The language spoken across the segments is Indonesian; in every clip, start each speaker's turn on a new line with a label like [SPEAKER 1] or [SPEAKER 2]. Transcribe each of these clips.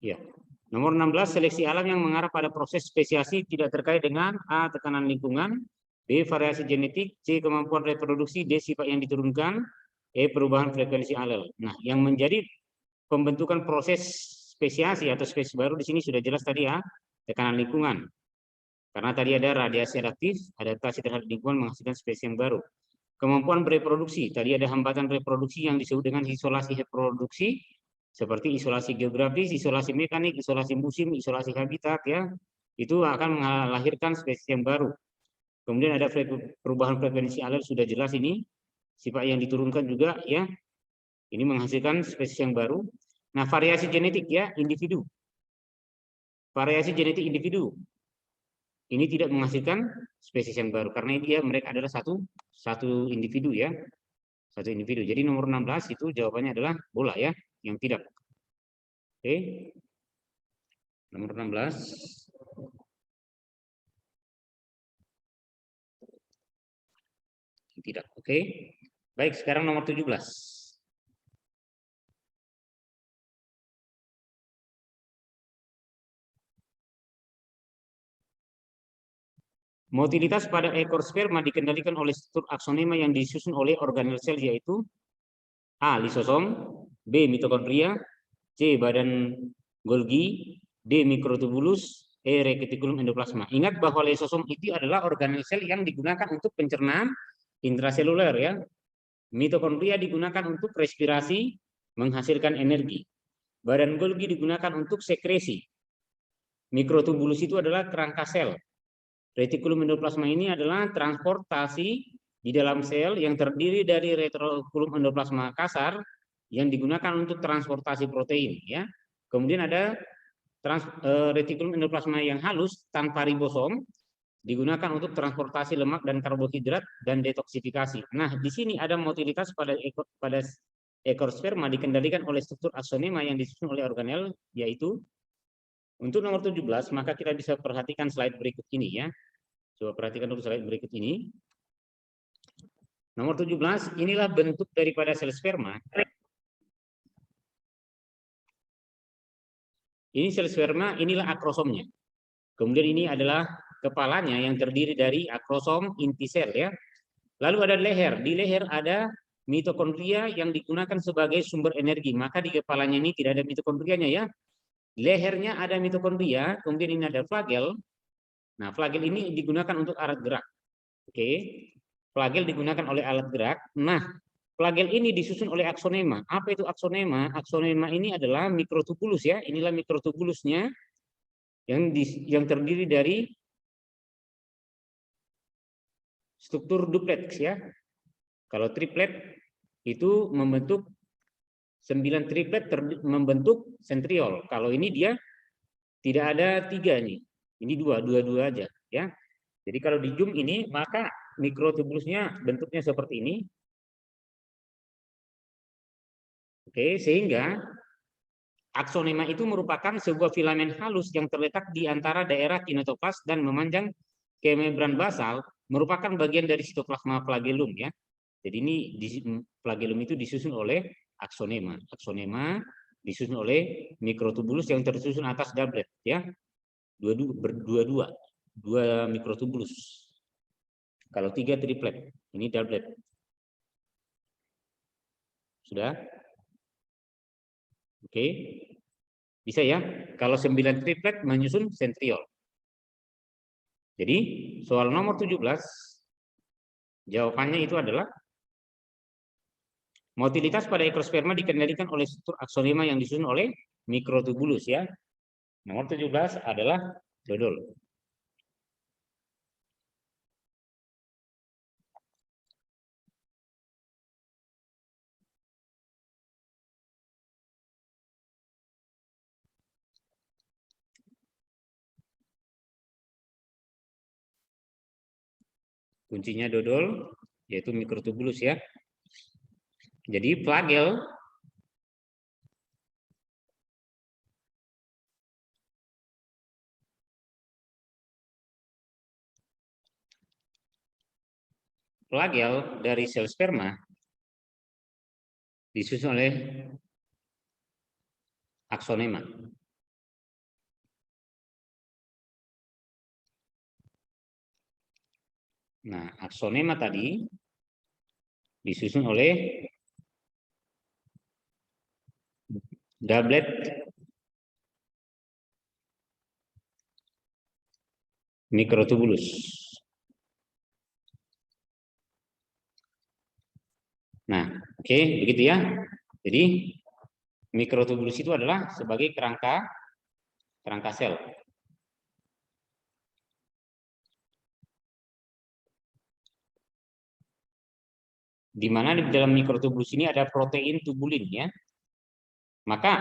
[SPEAKER 1] Ya. Nomor 16, seleksi alam yang mengarah pada proses spesiasi tidak terkait dengan A, tekanan lingkungan, B, variasi genetik, C, kemampuan reproduksi, D, sifat yang diturunkan, E, perubahan frekuensi alel. Nah, yang menjadi pembentukan proses spesiasi atau spesies baru di sini sudah jelas tadi ya, tekanan lingkungan. Karena tadi ada radiasi adaptif, adaptasi terhadap lingkungan menghasilkan spesies yang baru. Kemampuan bereproduksi, tadi ada hambatan reproduksi yang disebut dengan isolasi reproduksi, seperti isolasi geografis, isolasi mekanik, isolasi musim, isolasi habitat ya, itu akan melahirkan spesies yang baru. Kemudian ada perubahan frekuensi alel, sudah jelas ini, sifat yang diturunkan juga ya, ini menghasilkan spesies yang baru. Nah, variasi genetik ya, individu. Variasi genetik individu ini tidak menghasilkan spesies yang baru karena mereka adalah satu individu ya. Satu individu. Jadi nomor 16 itu jawabannya adalah bola ya, yang tidak. Oke. Nomor 16. Tidak. Oke. Baik, sekarang nomor 17. Motilitas pada ekor sperma dikendalikan oleh struktur aksonema yang disusun oleh organel sel, yaitu A. Lisosom, B. Mitokondria, C. Badan Golgi, D. Mikrotubulus, E. Retikulum endoplasma. Ingat bahwa lisosom itu adalah organel sel yang digunakan untuk pencernaan intraseluler ya. Mitokondria digunakan untuk respirasi, menghasilkan energi. Badan Golgi digunakan untuk sekresi. Mikrotubulus itu adalah kerangka sel. Retikulum endoplasma ini adalah transportasi di dalam sel yang terdiri dari retikulum endoplasma kasar yang digunakan untuk transportasi protein ya. Kemudian ada retikulum endoplasma yang halus tanpa ribosom digunakan untuk transportasi lemak dan karbohidrat dan detoksifikasi. Nah, di sini ada motilitas pada ekor sperma dikendalikan oleh struktur aksonema yang disusun oleh organel, yaitu untuk nomor 17, maka kita bisa perhatikan slide berikut ini ya. Coba perhatikan dulu slide berikut ini. Nomor 17, inilah bentuk daripada sel sperma. Ini sel sperma, inilah akrosomnya. Kemudian ini adalah kepalanya yang terdiri dari akrosom inti sel ya. Lalu ada leher, di leher ada mitokondria yang digunakan sebagai sumber energi. Maka di kepalanya ini tidak ada mitokondrianya ya. Lehernya ada mitokondria, kemudian ini ada flagel. Nah, flagel ini digunakan untuk alat gerak. Oke. Flagel digunakan oleh alat gerak. Nah, flagel ini disusun oleh aksonema. Apa itu aksonema? Aksonema ini adalah mikrotubulus ya. Inilah mikrotubulusnya yang terdiri dari struktur duplex ya. Kalau triplet itu membentuk 9 triplet membentuk sentriol. Kalau ini dia tidak ada 3 nih. Ini dua aja ya. Jadi kalau di zoom ini maka mikrotubulusnya bentuknya seperti ini. Oke, sehingga aksonema itu merupakan sebuah filamen halus yang terletak di antara daerah kinetoplas dan memanjang ke membran basal, merupakan bagian dari sitoplasma flagellum ya. Jadi ini flagellum itu disusun oleh aksonema. Aksonema disusun oleh mikrotubulus yang tersusun atas doublet ya. Dua mikrotubulus. Kalau 3 triplet, ini doublet. Sudah? Oke. Bisa ya? Kalau 9 triplet menyusun sentriol. Jadi, soal nomor 17 jawabannya itu adalah motilitas pada ekor sperma dikendalikan oleh struktur aksonema yang disusun oleh mikrotubulus ya. Nomor 17 adalah dodol. Kuncinya dodol, yaitu mikrotubulus ya. Jadi flagel dari sel sperma disusun oleh aksonema. Nah, aksonema tadi disusun oleh doublet mikrotubulus. Nah, oke, begitu ya. Jadi mikrotubulus itu adalah sebagai kerangka sel. Di mana di dalam mikrotubulus ini ada protein tubulin ya. Maka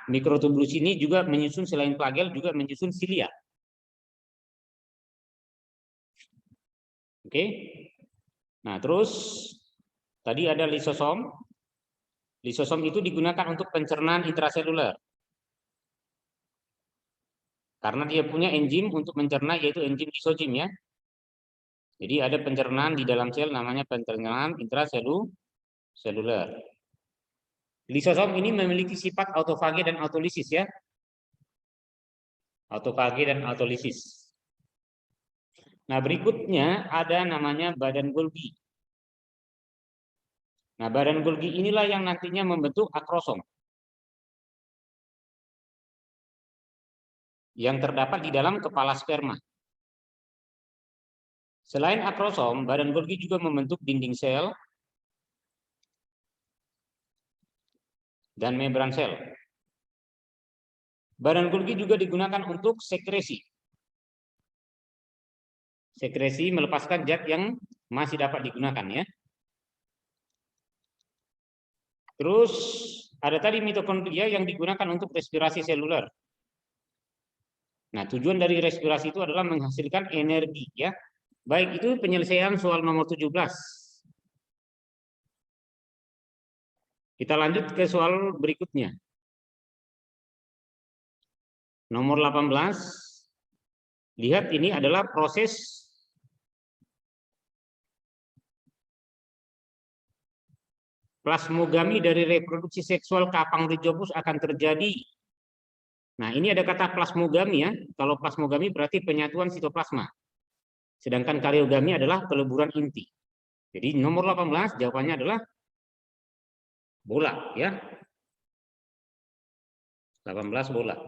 [SPEAKER 1] mikrotubulus ini juga menyusun selain flagel juga menyusun silia. Oke. Nah, terus tadi ada lisosom. Lisosom itu digunakan untuk pencernaan intraseluler. Karena dia punya enzim untuk mencerna yaitu enzim lisozim ya. Jadi ada pencernaan di dalam sel namanya pencernaan intraseluler. Lisosom ini memiliki sifat autofagi dan autolisis ya. Autofagi dan autolisis. Nah, berikutnya ada namanya badan Golgi. Nah, badan Golgi inilah yang nantinya membentuk akrosom. Yang terdapat di dalam kepala sperma. Selain akrosom, badan Golgi juga membentuk dinding sel dan membran sel. Badan Golgi juga digunakan untuk sekresi. Sekresi melepaskan zat yang masih dapat digunakan ya. Terus ada tadi mitokondria yang digunakan untuk respirasi seluler. Nah, tujuan dari respirasi itu adalah menghasilkan energi ya. Baik, itu penyelesaian soal nomor 17. Kita lanjut ke soal berikutnya. Nomor 18. Lihat, ini adalah proses plasmogami dari reproduksi seksual kapang Rhizopus akan terjadi. Nah, ini ada kata plasmogami ya. Kalau plasmogami berarti penyatuan sitoplasma. Sedangkan kariogami adalah peleburan inti. Jadi nomor 18 jawabannya adalah bola ya. 18 bola.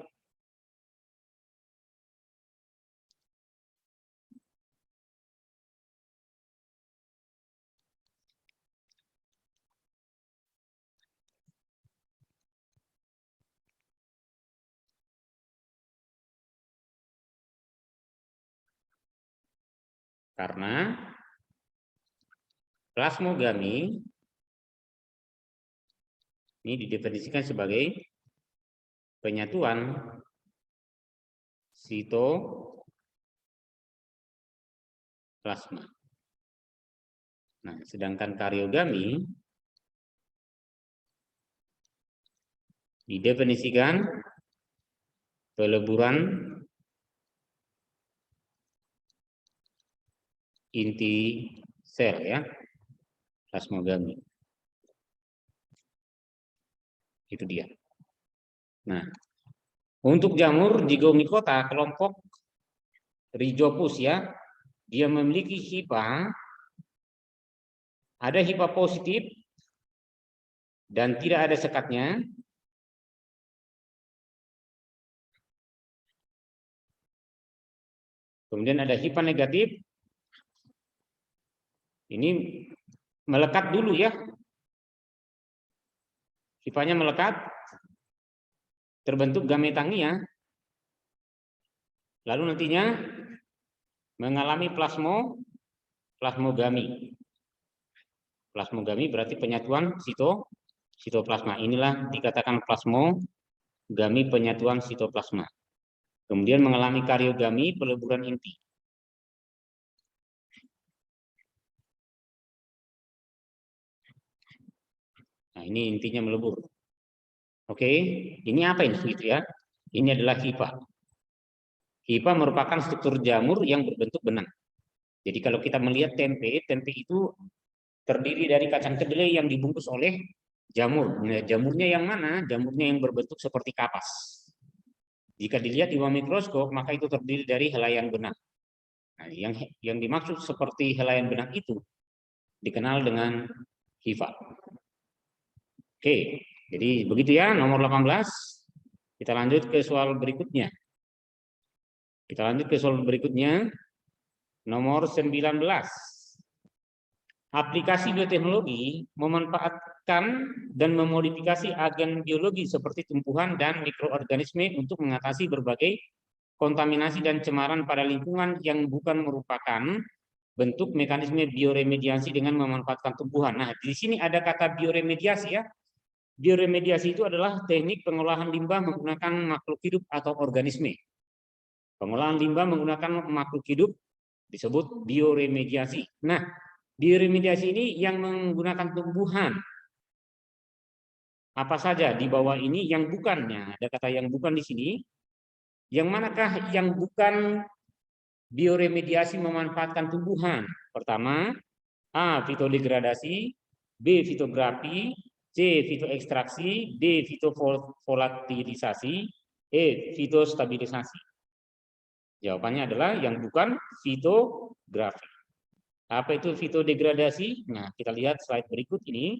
[SPEAKER 1] Karena plasmogami ini didefinisikan sebagai penyatuan sitoplasma. Nah, sedangkan kariogami didefinisikan peleburan inti sel ya, plasmogami. Itu dia. Nah, untuk jamur Zygomicota kelompok Rhizopus ya, dia memiliki hifa, ada hifa positif dan tidak ada sekatnya. Kemudian ada hifa negatif. Ini melekat dulu ya. Hifanya melekat, terbentuk gametangia. Lalu nantinya mengalami plasmogami. Plasmogami berarti penyatuan sitoplasma. Inilah dikatakan plasmogami, penyatuan sitoplasma. Kemudian mengalami kariogami, peleburan inti. Nah, ini intinya melebur. Oke, ini apa ini gitu ya? Ini adalah hifa. Hifa merupakan struktur jamur yang berbentuk benang. Jadi kalau kita melihat tempe itu terdiri dari kacang kedelai yang dibungkus oleh jamur. Nah, jamurnya yang mana? Jamurnya yang berbentuk seperti kapas. Jika dilihat di bawah mikroskop, maka itu terdiri dari helaian benang. Nah, yang dimaksud seperti helaian benang itu dikenal dengan hifa. Oke, jadi begitu ya nomor 18. Kita lanjut ke soal berikutnya. Nomor 19. Aplikasi bioteknologi memanfaatkan dan memodifikasi agen biologi seperti tumbuhan dan mikroorganisme untuk mengatasi berbagai kontaminasi dan cemaran pada lingkungan yang bukan merupakan bentuk mekanisme bioremediasi dengan memanfaatkan tumbuhan. Nah, di sini ada kata bioremediasi ya. Bioremediasi itu adalah teknik pengolahan limbah menggunakan makhluk hidup atau organisme. Pengolahan limbah menggunakan makhluk hidup disebut bioremediasi. Nah, bioremediasi ini yang menggunakan tumbuhan. Apa saja di bawah ini yang bukannya? Ada kata yang bukan di sini. Yang manakah yang bukan bioremediasi memanfaatkan tumbuhan? Pertama, A. Fitodegradasi, B. Fitografi, C. Fitoekstraksi, D. Fitovolatilizasi, E. Fitostabilisasi. Jawabannya adalah yang bukan fitografi. Apa itu fitodegradasi? Nah, kita lihat slide berikut ini.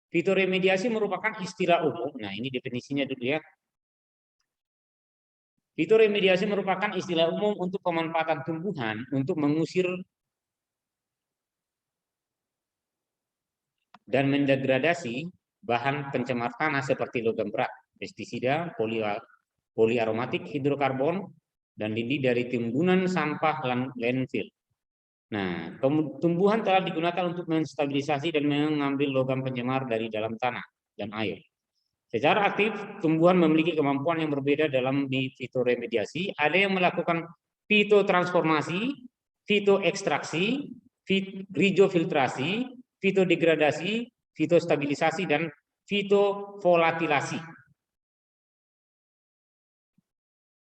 [SPEAKER 1] Fitoremediasi merupakan istilah umum. Nah, ini definisinya dulu ya. Fitoremediasi merupakan istilah umum untuk pemanfaatan tumbuhan untuk mengusir dan mendegradasi bahan pencemar tanah seperti logam berat, pestisida, poliaromatik, hidrokarbon, dan lindi dari timbunan sampah landfill. Nah, tumbuhan telah digunakan untuk menstabilisasi dan mengambil logam pencemar dari dalam tanah dan air. Secara aktif, tumbuhan memiliki kemampuan yang berbeda dalam di fitoremediasi. Ada yang melakukan fitotransformasi, fitoekstraksi, rizofiltrasi, fitodegradasi, fitostabilisasi, dan fitovolatilasi.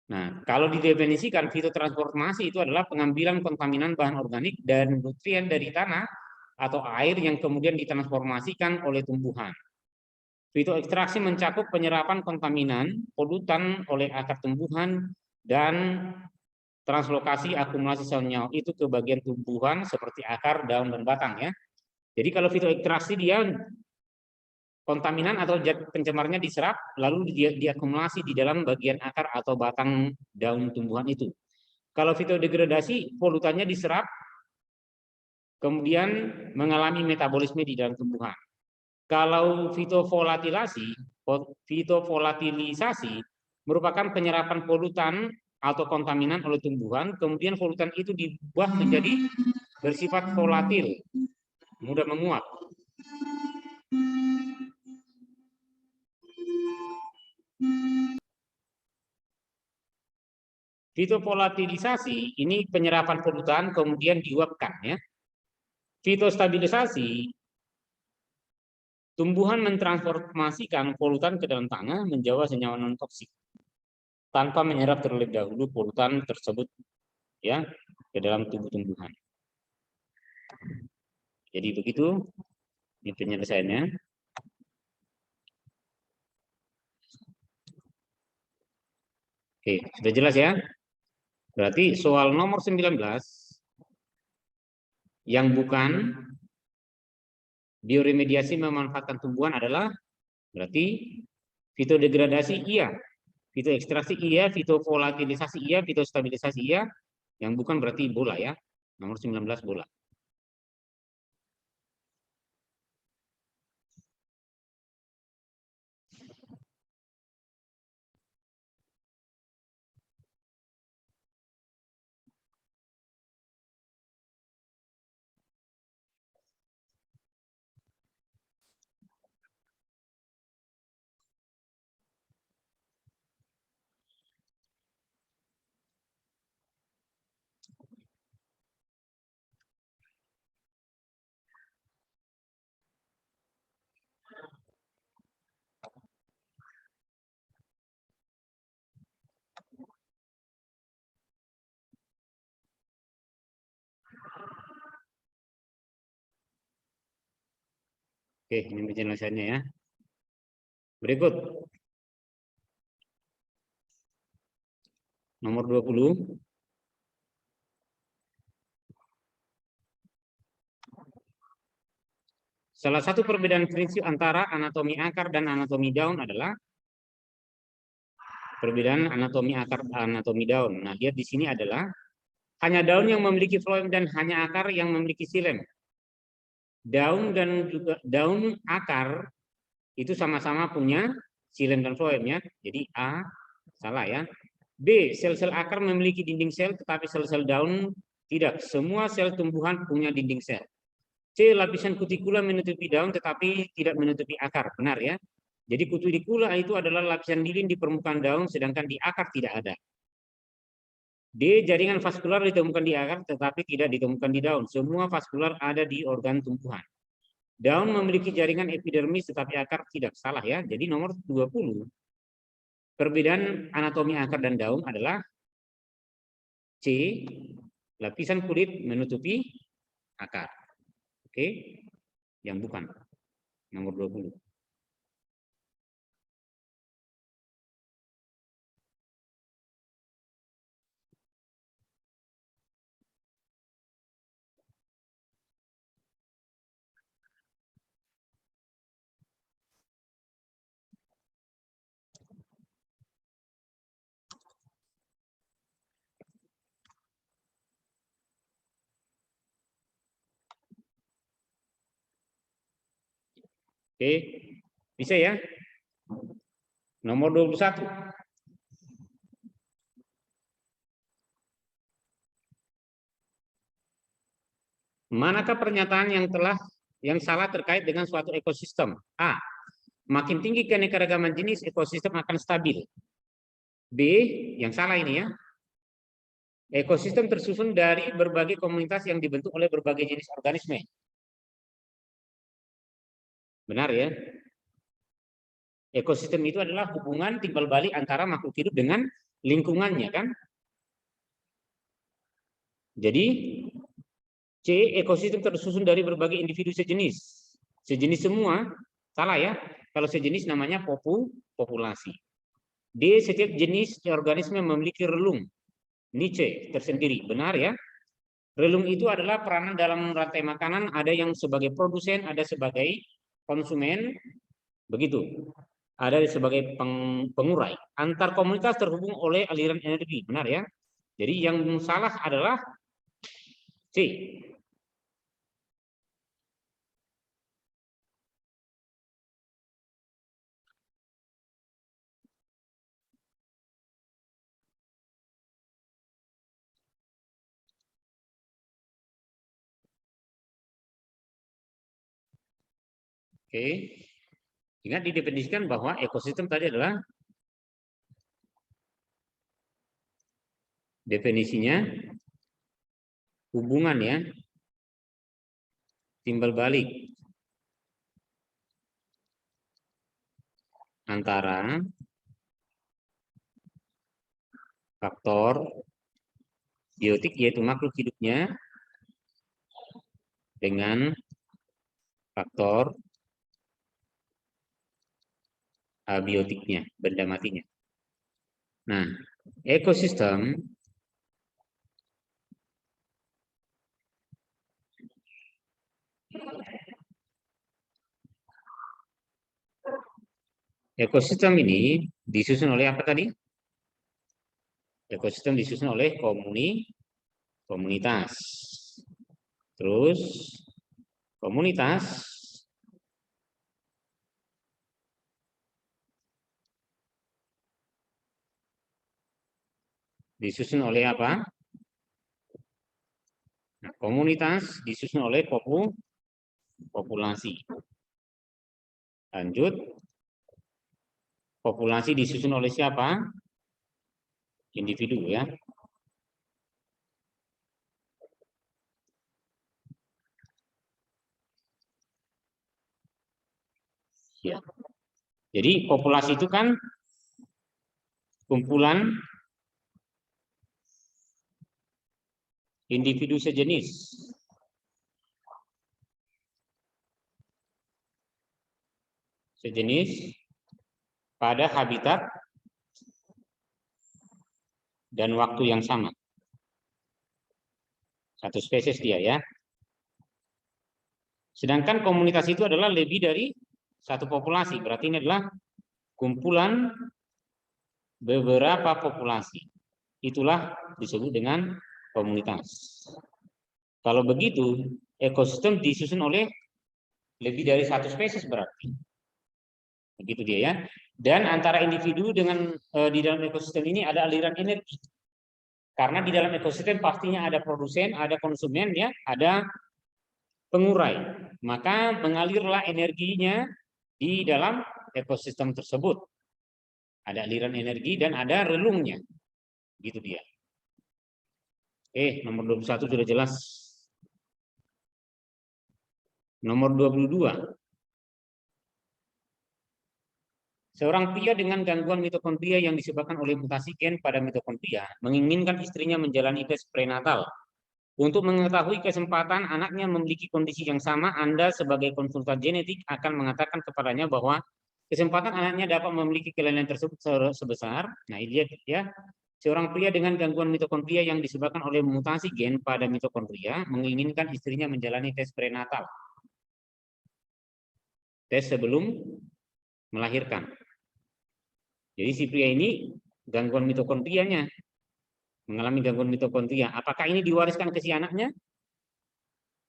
[SPEAKER 1] Nah, kalau didefinisikan fitotransformasi itu adalah pengambilan kontaminan bahan organik dan nutrien dari tanah atau air yang kemudian ditransformasikan oleh tumbuhan. Fitoekstraksi mencakup penyerapan kontaminan, polutan oleh akar tumbuhan, dan translokasi akumulasi senyawa itu ke bagian tumbuhan seperti akar, daun, dan batang ya. Jadi kalau fitoekstraksi dia kontaminan atau zat pencemarnya diserap lalu diakumulasi di dalam bagian akar atau batang daun tumbuhan itu. Kalau fitodegradasi polutannya diserap kemudian mengalami metabolisme di dalam tumbuhan. Kalau fitovolatilizasi merupakan penyerapan polutan atau kontaminan oleh tumbuhan, kemudian polutan itu diubah menjadi bersifat volatil, mudah menguap. Fitovolatilizasi ini penyerapan polutan kemudian diuapkan ya. Fitostabilisasi tumbuhan mentransformasikan polutan ke dalam tanah menjadi senyawa non toksik tanpa menyerap terlebih dahulu polutan tersebut ya ke dalam tubuh tumbuhan. Jadi begitu ini penyelesaiannya. Oke, sudah jelas ya? Berarti soal nomor 19 yang bukan bioremediasi memanfaatkan tumbuhan adalah berarti fitodegradasi iya, fitoekstraksi iya, fitovolatilizasi iya, fitostabilisasi iya, yang bukan berarti bola ya. Nomor 19 bola. Oke, ini penjelasannya ya. Berikut Nomor 20. Salah satu perbedaan prinsip antara anatomi akar dan anatomi daun adalah perbedaan anatomi akar dan anatomi daun. Nah, lihat di sini adalah hanya daun yang memiliki floem dan hanya akar yang memiliki xilem. Daun dan juga daun akar itu sama-sama punya xilem dan floem ya. Jadi A salah ya. B, sel-sel akar memiliki dinding sel tetapi sel-sel daun tidak. Semua sel tumbuhan punya dinding sel. C, lapisan kutikula menutupi daun tetapi tidak menutupi akar. Benar ya. Jadi kutikula itu adalah lapisan lilin di permukaan daun sedangkan di akar tidak ada. D, jaringan vaskular ditemukan di akar tetapi tidak ditemukan di daun. Semua vaskular ada di organ tumbuhan. Daun memiliki jaringan epidermis tetapi akar tidak. Salah ya. Jadi nomor 20. Perbedaan anatomi akar dan daun adalah C, lapisan kulit menutupi akar. Oke, yang bukan. Nomor 20. Oke, bisa ya? Nomor 21. Manakah pernyataan yang salah terkait dengan suatu ekosistem? A. Makin tinggi keanekaragaman jenis, ekosistem akan stabil. B. Yang salah ini ya. Ekosistem tersusun dari berbagai komunitas yang dibentuk oleh berbagai jenis organisme. Benar ya. Ekosistem itu adalah hubungan timbal balik antara makhluk hidup dengan lingkungannya kan. Jadi C, ekosistem tersusun dari berbagai individu sejenis. Sejenis semua, salah ya. Kalau sejenis namanya populasi. D, setiap jenis organisme memiliki relung, niche tersendiri. Benar ya. Relung itu adalah peranan dalam rantai makanan, ada yang sebagai produsen, ada sebagai konsumen, begitu. Ada sebagai pengurai. Antar komunitas terhubung oleh aliran energi, benar ya. Jadi yang salah adalah C. Oke. Ingat didefinisikan bahwa ekosistem tadi adalah definisinya hubungan ya, timbal balik antara faktor biotik yaitu makhluk hidupnya dengan faktor abiotiknya, benda matinya. Nah, ekosistem ini disusun oleh apa tadi? Ekosistem disusun oleh komunitas. Terus komunitas disusun oleh apa? Nah, komunitas disusun oleh populasi. Lanjut. Populasi disusun oleh siapa? Individu ya. Ya. Jadi populasi itu kan kumpulan individu sejenis. Sejenis pada habitat dan waktu yang sama. Satu spesies dia ya. Sedangkan komunitas itu adalah lebih dari satu populasi. Berarti ini adalah kumpulan beberapa populasi. Itulah disebut dengan komunitas. Kalau begitu, ekosistem disusun oleh lebih dari satu spesies berarti. Begitu dia ya. Dan antara individu dengan di dalam ekosistem ini ada aliran energi. Karena di dalam ekosistem pastinya ada produsen, ada konsumen ya, ada pengurai. Maka mengalirlah energinya di dalam ekosistem tersebut. Ada aliran energi dan ada relungnya. Gitu dia. Nomor 21 sudah jelas. Nomor 22. Seorang pria dengan gangguan mitokondria yang disebabkan oleh mutasi gen pada mitokondria menginginkan istrinya menjalani tes prenatal. Untuk mengetahui kesempatan anaknya memiliki kondisi yang sama, Anda sebagai konsultan genetik akan mengatakan kepadanya bahwa kesempatan anaknya dapat memiliki kelainan tersebut sebesar. Nah, ini dia ya. Seorang pria dengan gangguan mitokondria yang disebabkan oleh mutasi gen pada mitokondria menginginkan istrinya menjalani tes prenatal. Tes sebelum melahirkan. Jadi si pria ini gangguan mitokondrianya, mengalami gangguan mitokondria. Apakah ini diwariskan ke si anaknya?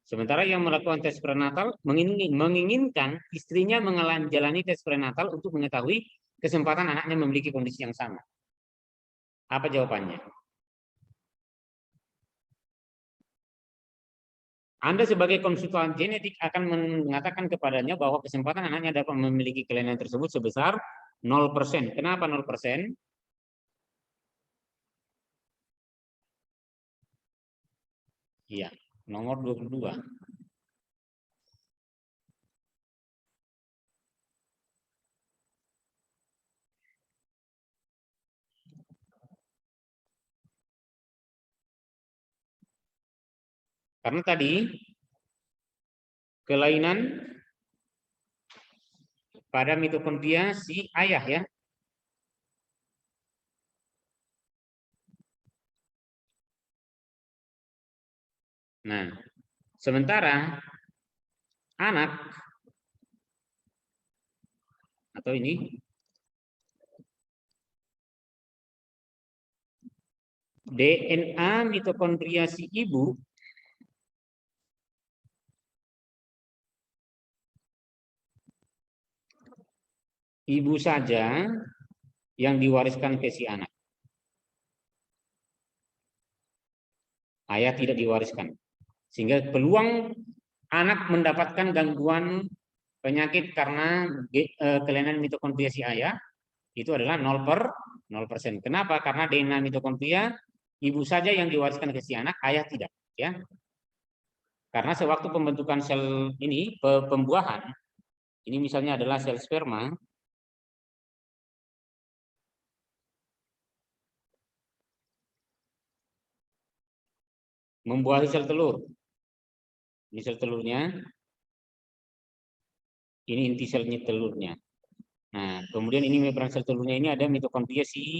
[SPEAKER 1] Sementara yang melakukan tes prenatal menginginkan istrinya menjalani tes prenatal untuk mengetahui kesempatan anaknya memiliki kondisi yang sama. Apa jawabannya? Anda sebagai konsultan genetik akan mengatakan kepadanya bahwa kesempatan anaknya dapat memiliki kelainan tersebut sebesar 0%. Kenapa 0%? Iya, nomor 22. Karena tadi kelainan pada mitokondria si ayah ya. Nah, sementara anak atau ini DNA mitokondria si ibu saja yang diwariskan ke si anak. Ayah tidak diwariskan. Sehingga peluang anak mendapatkan gangguan penyakit karena kelainan mitokondria si ayah itu adalah 0%. Kenapa? Karena DNA mitokondria ibu saja yang diwariskan ke si anak, ayah tidak, ya. Karena sewaktu pembentukan sel ini, pembuahan, ini misalnya adalah sel sperma, membuahi sel telur. Ini sel telurnya, ini inti selnya telurnya. Nah, kemudian ini membran sel telurnya ini ada mitokondria si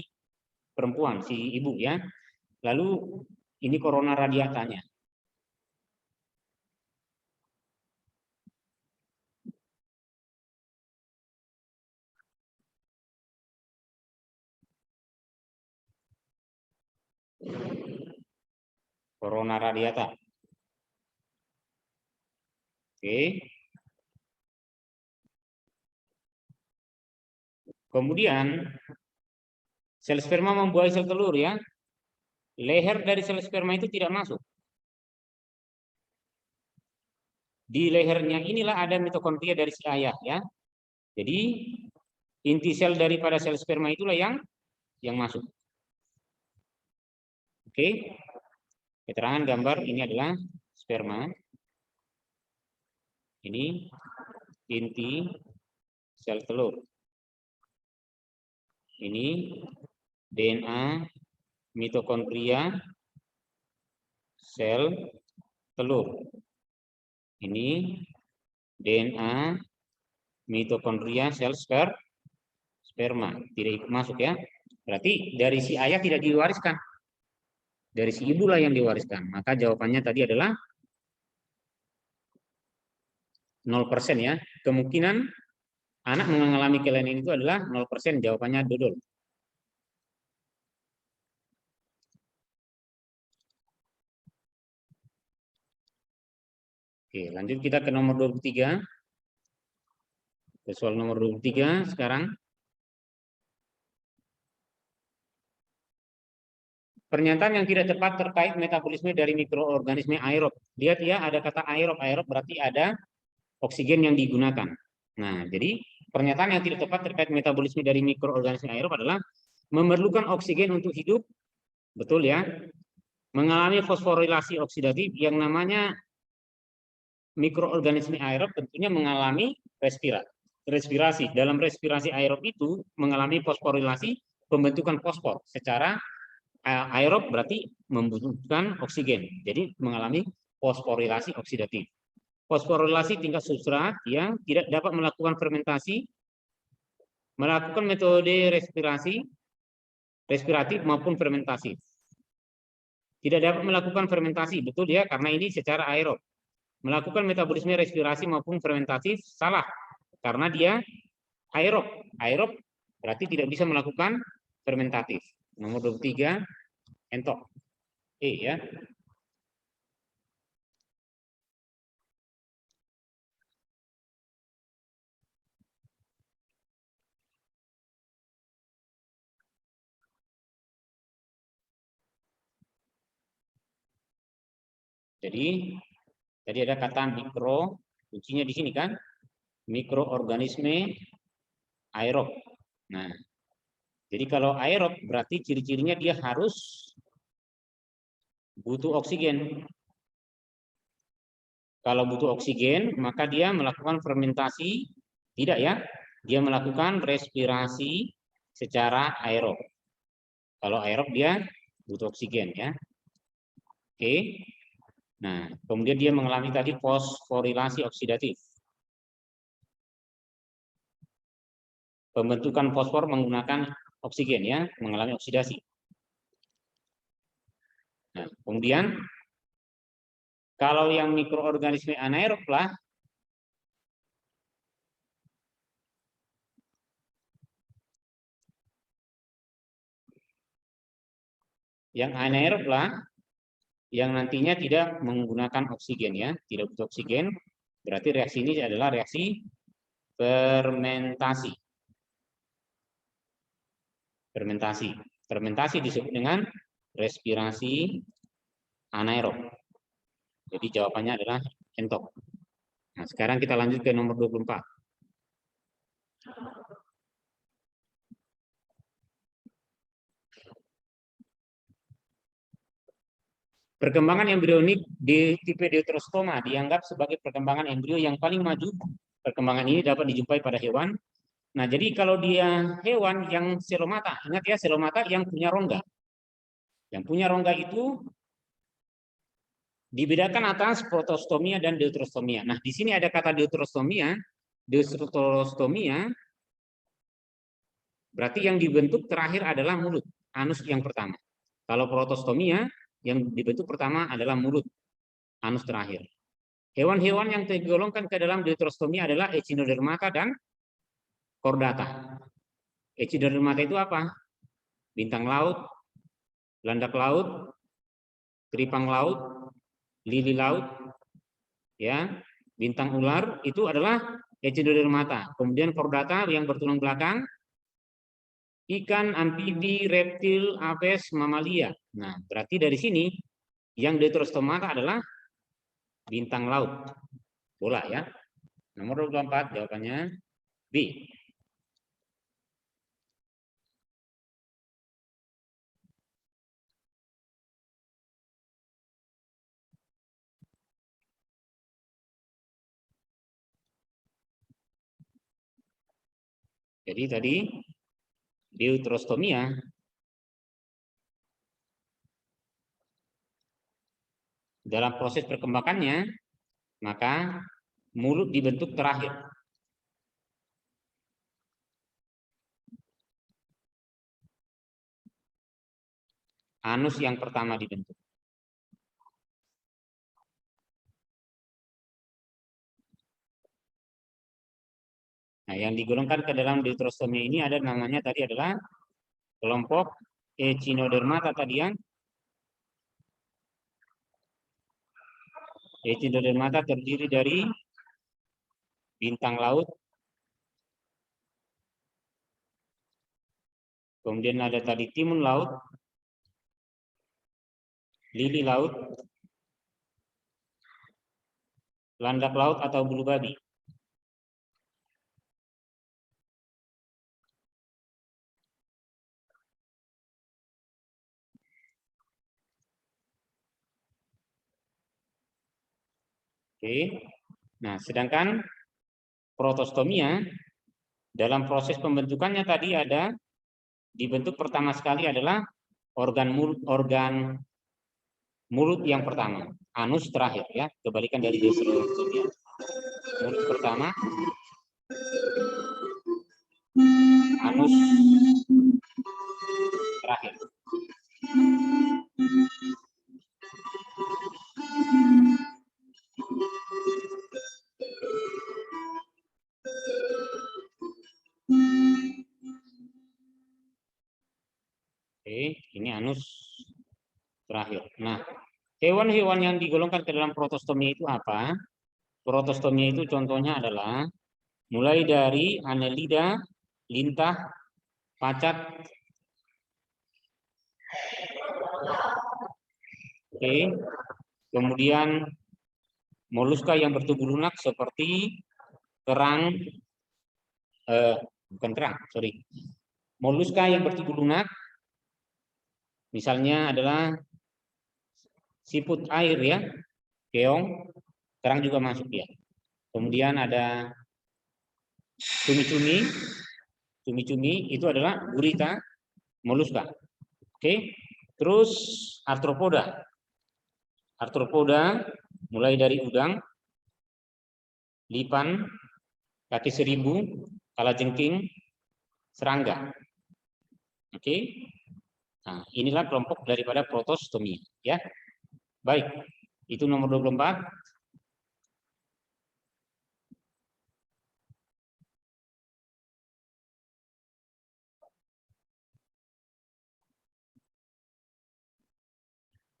[SPEAKER 1] perempuan, si ibu ya. Lalu ini korona radiatanya. Korona radiata. Oke. Kemudian sel sperma membuahi sel telur ya. Leher dari sel sperma itu tidak masuk. Di lehernya inilah ada mitokondria dari si ayah ya. Jadi inti sel daripada sel sperma itulah yang masuk. Oke. Keterangan gambar ini adalah sperma. Ini inti sel telur. Ini DNA mitokondria sel telur. Ini DNA mitokondria sel sperma. Tidak ikut masuk ya. Berarti dari si ayah tidak diwariskan. Dari si ibulah yang diwariskan. Maka jawabannya tadi adalah 0% ya. Kemungkinan anak mengalami kelainan itu adalah 0%. Jawabannya dodol. Oke, lanjut kita ke nomor 23. Ke soal nomor 23 sekarang. Pernyataan yang tidak tepat terkait metabolisme dari mikroorganisme aerob. Lihat ya, ada kata aerob. Aerob berarti ada oksigen yang digunakan. Nah, jadi pernyataan yang tidak tepat terkait metabolisme dari mikroorganisme aerob adalah memerlukan oksigen untuk hidup. Betul ya. Mengalami fosforilasi oksidatif yang namanya mikroorganisme aerob tentunya mengalami respirasi. Dalam respirasi aerob itu mengalami fosforilasi, pembentukan fosfor secara aerob berarti membutuhkan oksigen. Jadi mengalami fosforilasi oksidatif. Fosforilasi tingkat substrat yang tidak dapat melakukan fermentasi, melakukan metode respiratif maupun fermentasi. Tidak dapat melakukan fermentasi, betul ya, karena ini secara aerob. Melakukan metabolisme respirasi maupun fermentasi salah, karena dia aerob. Aerob berarti tidak bisa melakukan fermentatif. Nomor 23, entok. Ya. Jadi tadi ada kata mikro, kuncinya di sini kan, mikroorganisme aerob. Nah, jadi kalau aerob berarti ciri-cirinya dia harus butuh oksigen. Kalau butuh oksigen, maka dia melakukan fermentasi, tidak ya, dia melakukan respirasi secara aerob. Kalau aerob dia butuh oksigen ya. Oke. Nah, kemudian dia mengalami tadi fosforilasi oksidatif. Pembentukan fosfor menggunakan oksigen ya, mengalami oksidasi. Nah, kemudian kalau yang mikroorganisme anaerob lah, yang anaerob lah, yang nantinya tidak menggunakan oksigen ya, tidak butuh oksigen, berarti reaksi ini adalah reaksi fermentasi. Fermentasi disebut dengan respirasi anaerob. Jadi jawabannya adalah entok. Nah, sekarang kita lanjut ke nomor 24. Perkembangan embrionik di tipe deuterostoma dianggap sebagai perkembangan embrio yang paling maju. Perkembangan ini dapat dijumpai pada hewan. Nah, jadi kalau dia hewan yang selomata, ingat ya, selomata yang punya rongga. Yang punya rongga itu dibedakan atas protostomia dan deuterostomia. Nah, di sini ada kata deuterostomia. Deuterostomia berarti yang dibentuk terakhir adalah mulut, anus yang pertama. Kalau protostomia yang dibentuk pertama adalah mulut, anus terakhir. Hewan-hewan yang tergolongkan ke dalam deuterostomia adalah echinodermata dan chordata. Echinodermata itu apa? Bintang laut, landak laut, teripang laut, lili laut, ya, bintang ular itu adalah echinodermata. Kemudian chordata yang bertulang belakang, ikan, amfibi, reptil, aves, mamalia. Nah, berarti dari sini yang deuterostomata adalah bintang laut, bola ya. Nomor 24 jawabannya B. Jadi tadi deuterostomia dalam proses perkembangannya, maka mulut dibentuk terakhir. anus yang pertama dibentuk. Nah, yang digolongkan ke dalam deuterostomi ini ada namanya tadi adalah kelompok Echinodermata tadi yang Echinodermata terdiri dari bintang laut, kemudian ada tadi timun laut, lili laut, landak laut atau bulu babi. Oke. Nah, sedangkan protostomia dalam proses pembentukannya tadi ada dibentuk pertama sekali adalah organ mulut yang pertama, anus terakhir ya, kebalikan dari deuterostomia. Mulut pertama, anus terakhir. Oke, ini anus terakhir. Nah, hewan-hewan yang digolongkan ke dalam protostomia itu apa? Protostomia itu contohnya adalah mulai dari Annelida, lintah, pacat, oke, kemudian moluska yang bertubuh lunak seperti kerang, bukan kerang, sorry, moluska yang bertubuh lunak, misalnya adalah siput air ya, keong, kerang juga masuk ya. Kemudian ada cumi-cumi, cumi-cumi itu adalah gurita, moluska. Oke, terus arthropoda. Arthropoda mulai dari udang, lipan, kaki seribu, kalajengking, serangga. Oke. Nah, inilah kelompok daripada protostomia ya. Baik. Itu nomor 24.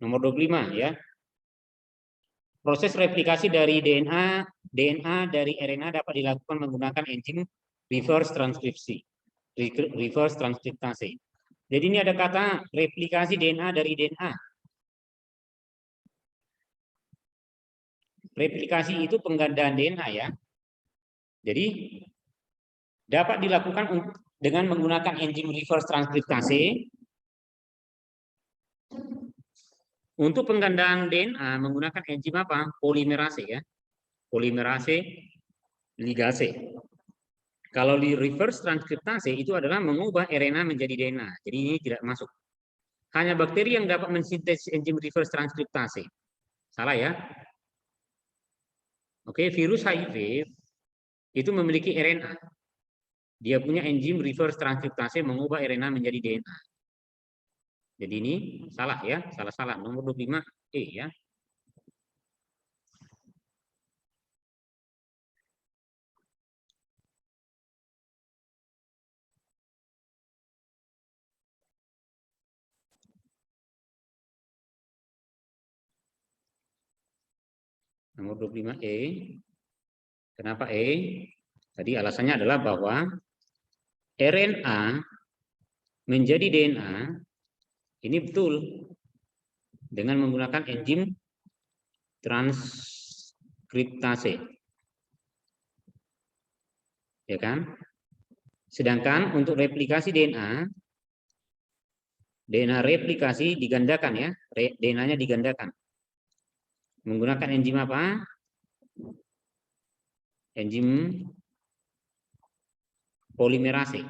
[SPEAKER 1] Nomor 25 ya. Proses replikasi dari DNA dari RNA dapat dilakukan menggunakan enzim reverse transkripsi. Reverse transkriptase. Jadi ini ada kata replikasi DNA dari DNA. Replikasi itu penggandaan DNA ya. Jadi dapat dilakukan dengan menggunakan enzim reverse transkriptase. Untuk penggandaan DNA menggunakan enzim apa? Polimerase ya. Polimerase ligase. Kalau di reverse transkriptase itu adalah mengubah RNA menjadi DNA. Jadi ini tidak masuk. Hanya bakteri yang dapat mensintesis enzim reverse transkriptase. Salah ya? Oke, virus HIV itu memiliki RNA. Dia punya enzim reverse transkriptase mengubah RNA menjadi DNA. Jadi ini salah ya, salah-salah. Nomor 25E ya. Nomor 25E. Kenapa E? Tadi alasannya adalah bahwa RNA menjadi DNA ini betul dengan menggunakan enzim transkriptase. Ya kan? Sedangkan untuk replikasi DNA replikasi digandakan ya, DNA-nya digandakan. Menggunakan enzim apa? Enzim polimerase.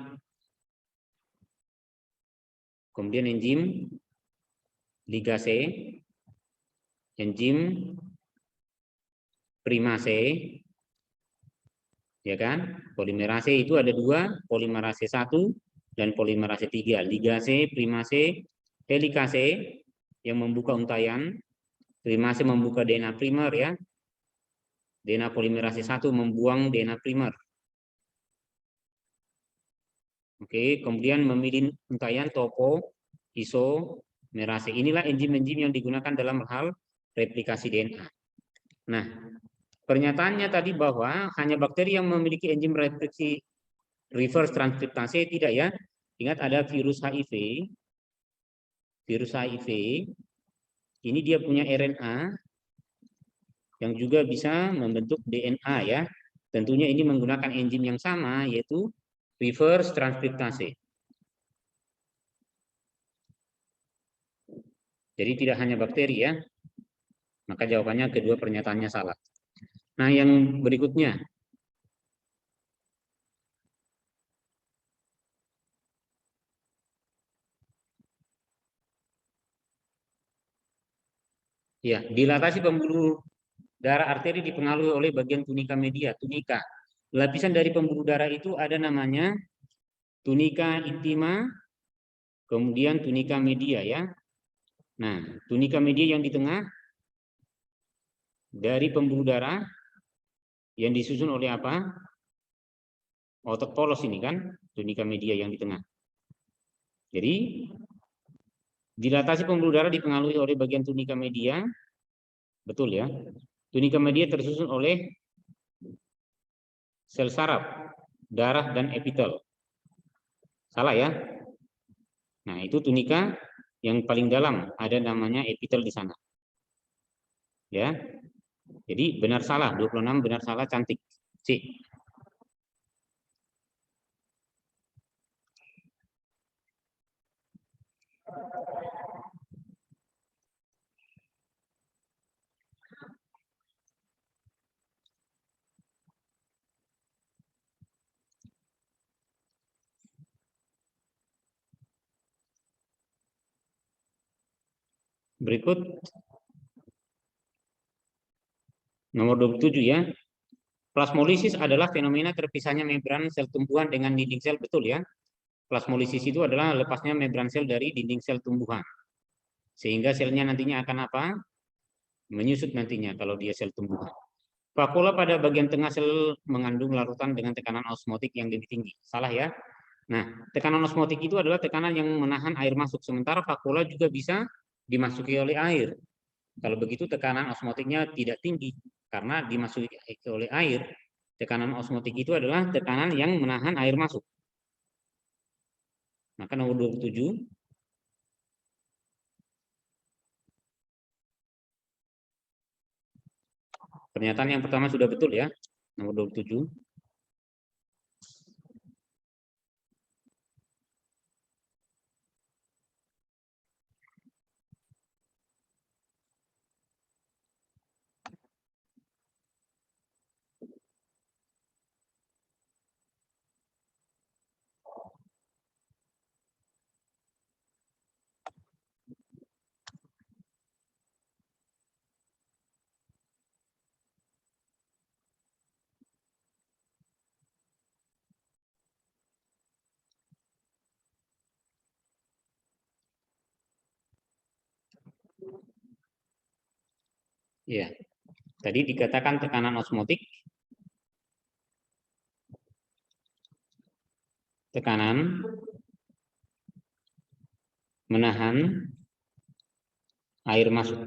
[SPEAKER 1] Kemudian enzim ligase, enzim primase, ya kan? Polimerase itu ada dua, polimerase 1 dan polimerase 3. Ligase, primase, helikase yang membuka untaian, trimase membuka DNA primer ya. DNA polimerase 1 membuang DNA primer. Oke, kemudian memilih untaian topo isomerase. Inilah enzim-enzim yang digunakan dalam hal replikasi DNA. Nah, pernyataannya tadi bahwa hanya bakteri yang memiliki enzim repliksi reverse transkriptase tidak ya. Ingat ada virus HIV. Virus HIV ini dia punya RNA yang juga bisa membentuk DNA ya. Tentunya ini menggunakan enzim yang sama yaitu reverse transkriptase. Jadi tidak hanya bakteri ya. Maka jawabannya kedua pernyataannya salah. Nah, yang berikutnya. Ya, dilatasi pembuluh darah arteri dipengaruhi oleh bagian tunika media, tunika. Lapisan dari pembuluh darah itu ada namanya tunika intima, kemudian tunika media ya. Nah, tunika media yang di tengah dari pembuluh darah yang disusun oleh apa? Otot polos ini kan, tunika media yang di tengah. Jadi, dilatasi pembuluh darah dipengaruhi oleh bagian tunika media, betul ya. Tunika media tersusun oleh sel saraf, darah, dan epitel. Salah ya? Nah, itu tunika yang paling dalam, ada namanya epitel di sana. Ya. Jadi benar salah, 26 benar salah cantik. C. Berikut nomor 27 ya. Plasmolisis adalah fenomena terpisahnya membran sel tumbuhan dengan dinding sel, betul ya. Plasmolisis itu adalah lepasnya membran sel dari dinding sel tumbuhan. Sehingga selnya nantinya akan apa? Menyusut nantinya kalau dia sel tumbuhan. Vakula pada bagian tengah sel mengandung larutan dengan tekanan osmotik yang lebih tinggi. Salah ya. Nah, tekanan osmotik itu adalah tekanan yang menahan air masuk. Sementara vakula juga bisa dimasuki oleh air. Kalau begitu tekanan osmotiknya tidak tinggi. Karena dimasuki oleh air, tekanan osmotik itu adalah tekanan yang menahan air masuk. Maka nomor 27. Pernyataan yang pertama sudah betul ya. Nomor 27. Ya, tadi dikatakan tekanan osmotik, tekanan menahan air masuk.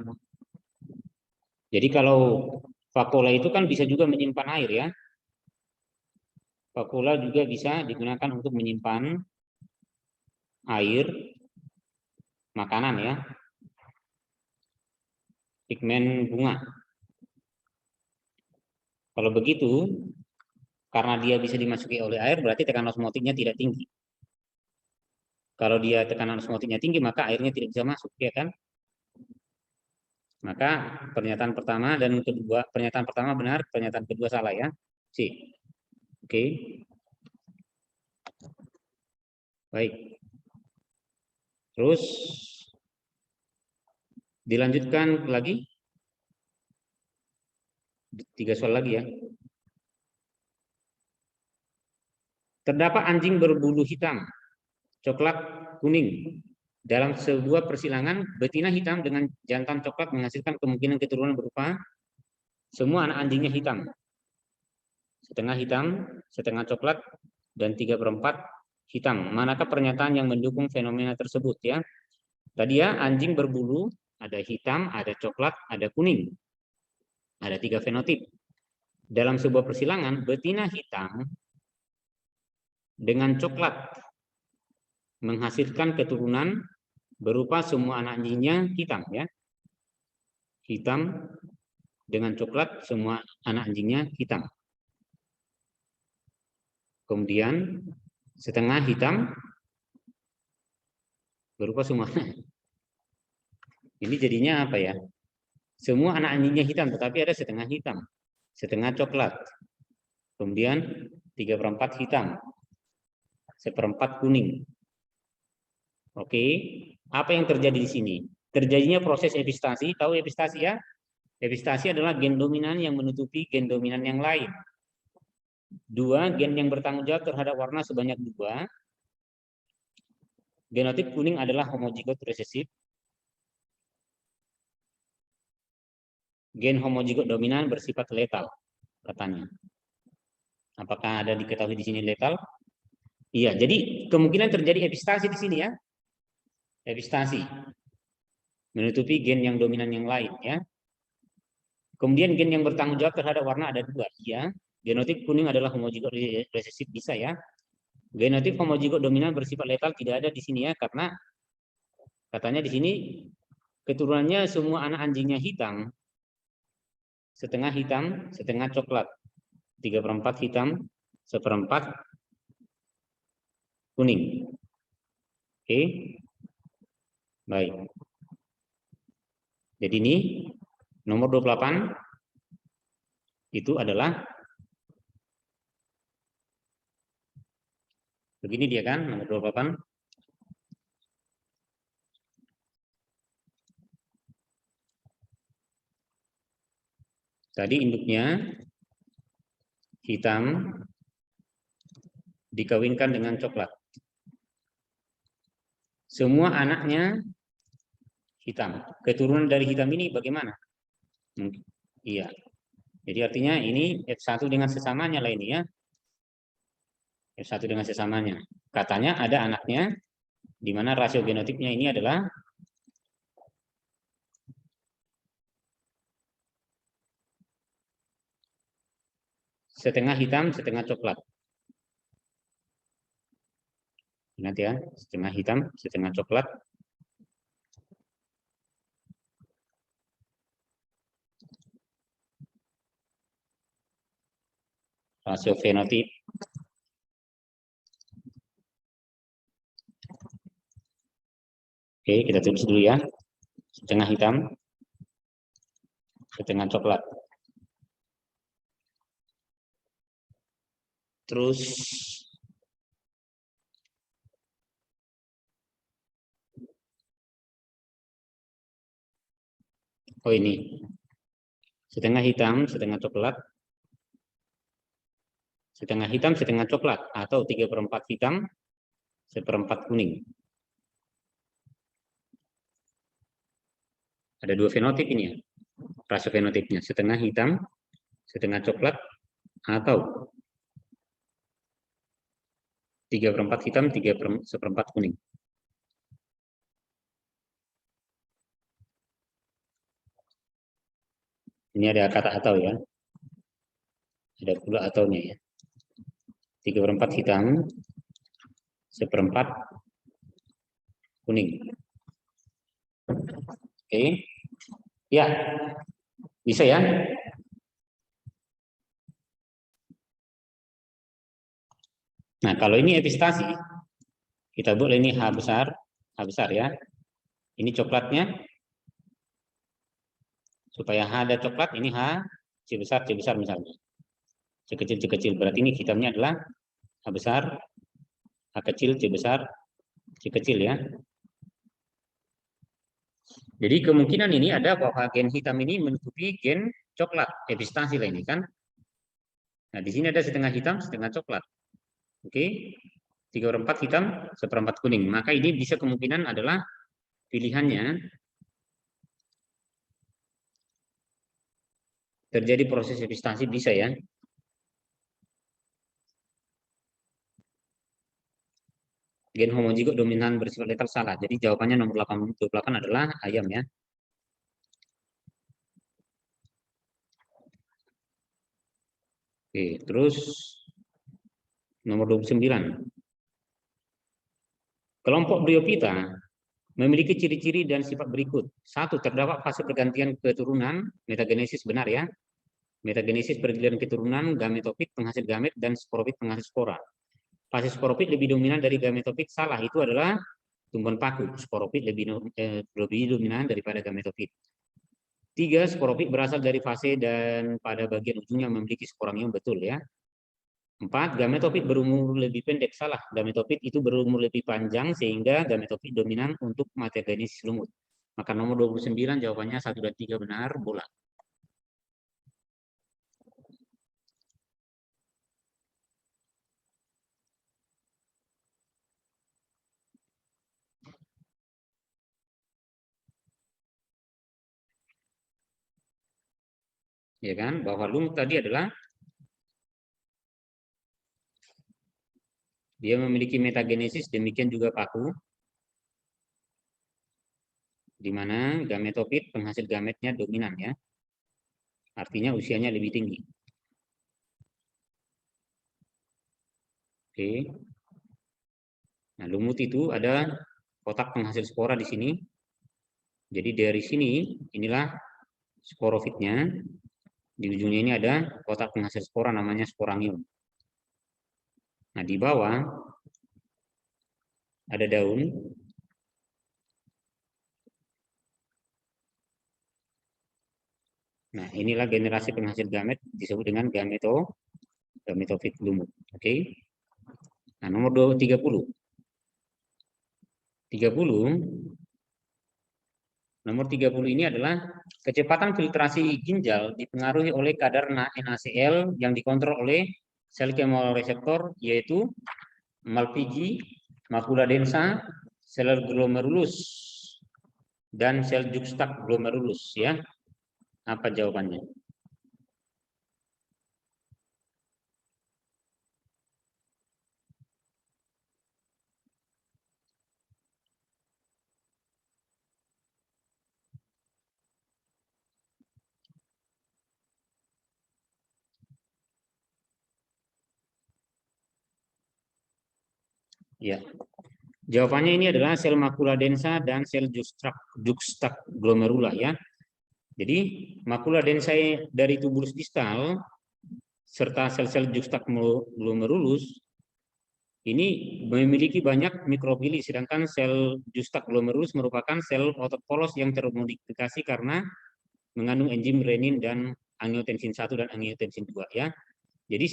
[SPEAKER 1] Jadi kalau vakula itu kan bisa juga menyimpan air ya. Vakula juga bisa digunakan untuk menyimpan air, makanan ya, pigmen bunga. Kalau begitu, karena dia bisa dimasuki oleh air, berarti tekanan osmotiknya tidak tinggi. Kalau dia tekanan osmotiknya tinggi, maka airnya tidak bisa masuk, ya kan? Maka pernyataan pertama dan kedua, pernyataan pertama benar, pernyataan kedua salah ya. C. Oke. Baik. Terus dilanjutkan lagi. 3 soal lagi ya. Terdapat anjing berbulu hitam, coklat, kuning Dalam sebuah persilangan, betina hitam dengan jantan coklat menghasilkan kemungkinan keturunan berupa semua anak anjingnya hitam. Setengah hitam, setengah coklat, dan 3/4 hitam. Manakah pernyataan yang mendukung fenomena tersebut ya? Tadi ya, anjing berbulu, ada hitam, ada coklat, ada kuning. Ada 3 fenotip. Dalam sebuah persilangan, betina hitam dengan coklat menghasilkan keturunan berupa semua anak anjingnya hitam ya. Hitam dengan coklat, semua anak anjingnya hitam. Kemudian setengah hitam berupa semua. Ini jadinya apa ya? Semua anak anjingnya hitam, tetapi ada setengah hitam, setengah coklat. Kemudian 3/4 hitam, 1/4 kuning. Oke, apa yang terjadi di sini? Terjadinya proses epistasi. Tahu epistasi ya? Epistasi adalah gen dominan yang menutupi gen dominan yang lain. 2 gen yang bertanggung jawab terhadap warna sebanyak 2. Genotip kuning adalah homozigot resesif. Gen homozigot dominan bersifat letal, katanya. Apakah ada diketahui di sini letal? Iya, jadi kemungkinan terjadi epistasi di sini ya. Epistasi. Menutupi gen yang dominan yang lain ya. Kemudian gen yang bertanggung jawab terhadap warna ada 2. Iya, genotip kuning adalah homozigot resesif bisa ya. Genotip homozigot dominan bersifat letal tidak ada di sini ya, karena katanya di sini keturunannya semua anak anjingnya hitam. Setengah hitam, setengah coklat. 3/4 hitam, 1/4 kuning. Oke. Baik. Jadi ini nomor 28 itu adalah begini dia kan, nomor 28. Tadi induknya hitam dikawinkan dengan coklat. Semua anaknya hitam. Keturunan dari hitam ini bagaimana? Iya. Jadi artinya ini F1 dengan sesamanya lah ini ya. F1 dengan sesamanya. Katanya ada anaknya, di mana rasio genotipnya ini adalah setengah hitam, setengah coklat. Ingat ya, setengah hitam, setengah coklat. Rasio fenotip. Oke, kita tulis dulu ya. Setengah hitam, setengah coklat. Terus oh ini. Setengah hitam, setengah coklat. Setengah hitam, setengah coklat, atau 3/4 hitam, 1/4 kuning. Ada 2 fenotip ini ya. Rasio fenotipnya setengah hitam, setengah coklat, atau 3/4 hitam, 1/4 kuning. Ini ada kata atau ya. Ada pula ataunya ya. 3/4 hitam, 1/4 kuning. Oke. Ya. Bisa ya? Nah, kalau ini epistasi, kita buat ini H besar ya. Ini coklatnya. Supaya H ada coklat, ini H, C besar misalnya. C kecil. Berarti ini hitamnya adalah H besar, H kecil, C besar, C kecil ya. Jadi kemungkinan ini ada bahwa gen hitam ini menutupi gen coklat, epistasi lah ini kan. Nah, di sini ada setengah hitam, setengah coklat. Oke. 3/4 hitam, 1/4 kuning. Maka ini bisa kemungkinan adalah pilihannya terjadi proses epistasi, bisa ya. Gen homozigot dominan bersifat letal salah. Jadi jawabannya nomor 28 adalah ayam ya. Oke, terus nomor 29. Kelompok Bryophyta memiliki ciri-ciri dan sifat berikut. 1. Terdapat fase pergantian keturunan, metagenesis benar ya. Metagenesis pergiliran keturunan, gametofit penghasil gamet, dan sporofit penghasil spora. Fase sporofit lebih dominan dari gametofit, salah, itu adalah tumbuhan paku. Sporofit lebih dominan daripada gametofit. 3. Sporofit berasal dari fase dan pada bagian ujungnya memiliki sporangium, betul ya. 4. Gametofit berumur lebih pendek, salah. Gametofit itu berumur lebih panjang sehingga gametofit dominan untuk metagenesis lumut. Maka nomor 29 jawabannya 1 dan 3 benar, bola. Ya kan, bahwa lumut tadi adalah dia memiliki metagenesis, demikian juga paku, di mana gametofit penghasil gametnya dominan ya. Artinya usianya lebih tinggi. Oke. Nah, lumut itu ada kotak penghasil spora di sini. Jadi dari sini, inilah sporofitnya. Di ujungnya ini ada kotak penghasil spora namanya sporangium. Nah, di bawah ada daun. Nah, inilah generasi penghasil gamet disebut dengan gametofit lumut. Oke. Nah, nomor 30. 30. Nomor 30 ini adalah kecepatan filtrasi ginjal dipengaruhi oleh kadar NaCl yang dikontrol oleh sel kemoreseptor, yaitu Malpighi, macula densa, sel glomerulus, dan sel juxtak glomerulus ya. Apa jawabannya? Ya. Jawabannya ini adalah sel macula densa dan sel juxtak glomerula ya. Jadi macula densa dari tubulus distal serta sel-sel juxtak glomerulus ini memiliki banyak mikrofili, sedangkan sel juxtak glomerulus merupakan sel otot polos yang termodifikasi karena mengandung enzim renin dan angiotensin 1 dan angiotensin 2 ya. Jadi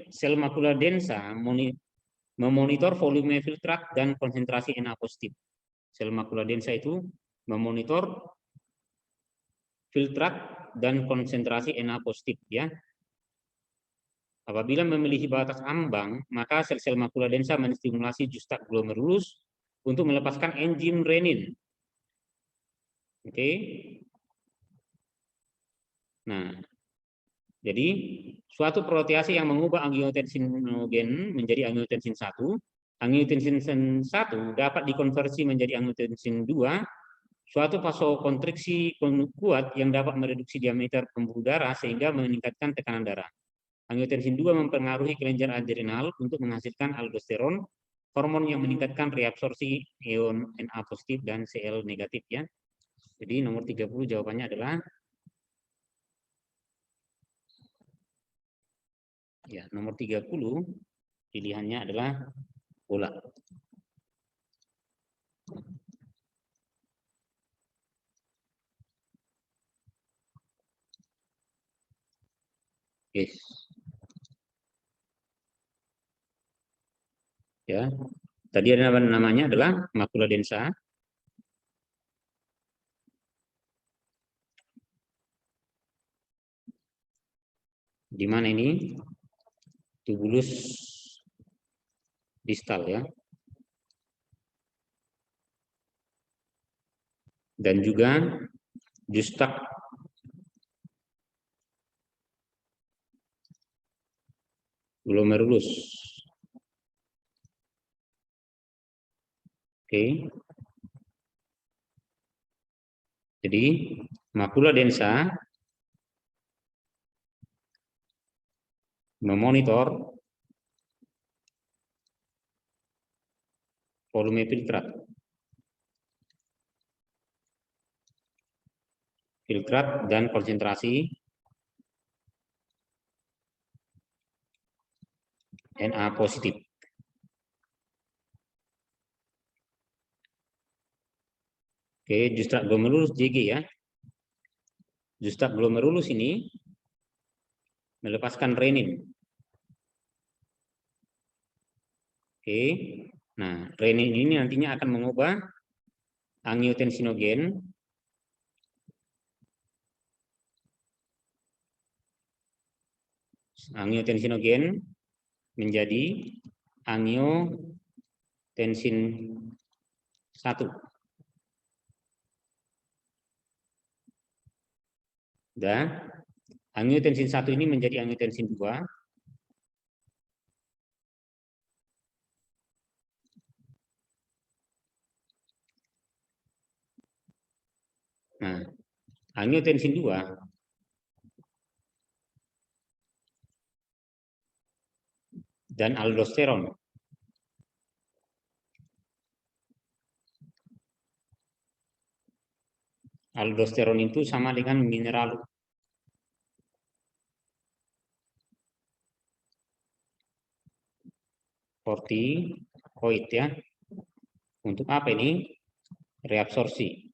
[SPEAKER 1] sel macula densa memonitor volume filtrat dan konsentrasi Na positif. Sel macula densa itu memonitor filtrat dan konsentrasi Na positif ya. Apabila memiliki batas ambang, maka sel-sel macula densa menstimulasi juxtak glomerulus untuk melepaskan enzim renin. Oke. Nah, jadi suatu protease yang mengubah angiotensinogen menjadi angiotensin 1, angiotensin 1 dapat dikonversi menjadi angiotensin 2, suatu vasokonstriksi kuat yang dapat mereduksi diameter pembuluh darah sehingga meningkatkan tekanan darah. Angiotensin 2 mempengaruhi kelenjar adrenal untuk menghasilkan aldosteron, hormon yang meningkatkan reabsorpsi ion Na positif dan Cl negatif ya. Jadi nomor 30 jawabannya adalah ya, nomor 30 pilihannya adalah bola. Yes. Ya. Tadi ada namanya adalah macula densa. Di mana ini? Tubulus distal ya. Dan juga justak glomerulus. Oke. Jadi makula densa memonitor volume filtrat dan konsentrasi Na positif. Oke, justak glomerulus JG ya. Justak glomerulus ini melepaskan renin. Oke, nah renin ini nantinya akan mengubah angiotensinogen menjadi angiotensin 1. Dan angiotensin 1 ini menjadi angiotensin 2. Nah, angiotensin 2 dan aldosteron itu sama dengan mineral kortikoid ya. Untuk apa ini? Reabsorpsi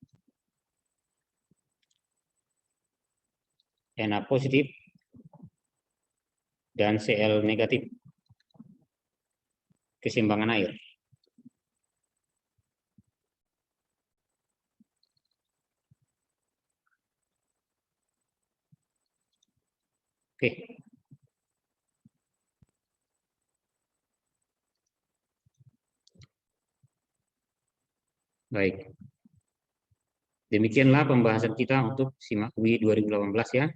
[SPEAKER 1] Na positif dan Cl negatif, keseimbangan air. Oke. Baik. Demikianlah pembahasan kita untuk SIMAK UI 2018 ya.